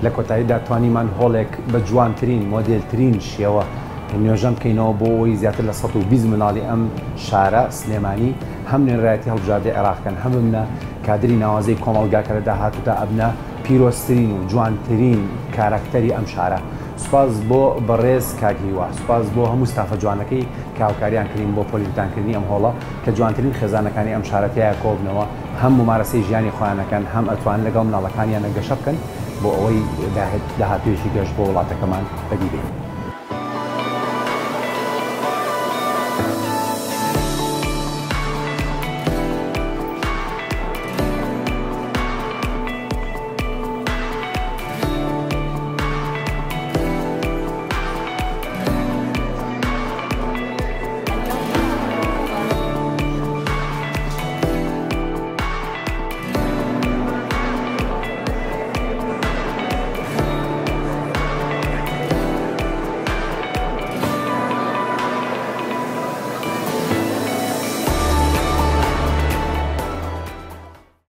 لە کۆتاییدا توانیمان هۆڵێک بە جوانترین مۆدلترین شێوە نوێژەم بکەینەوە بۆ ئەوەی زیاتر لە 120 مناڵی ئەم شارە سلێمانی هەم نوێنەرایەتی هەڵبژاردەی عێراقکەن هەم بمنە کادری ناوازەی کۆمەڵگاکە لە داهاتوودا ئەبنە پیرۆزترین و جوانترین کارکتەری ئەم شارە. سوپاس بۆ بەڕێز کاگیوە، سوپاس بۆ هەموو ستافە جوانەکەی کاوکاریان کردین بۆ پۆلیتانکردنی ئەم هۆڵە کە جوانترین خێزانەکانی ئەم شارەتەیە کۆبنەوە هەم ممارەسەی ژیانی خۆیانەکەن هەم ئەتوان لەگەڵ مناڵەکانیان گەشە بکەن بۆ ئەوەی داهاتوێژی گەشت بۆ وڵاتەکەمان بەدیبێن.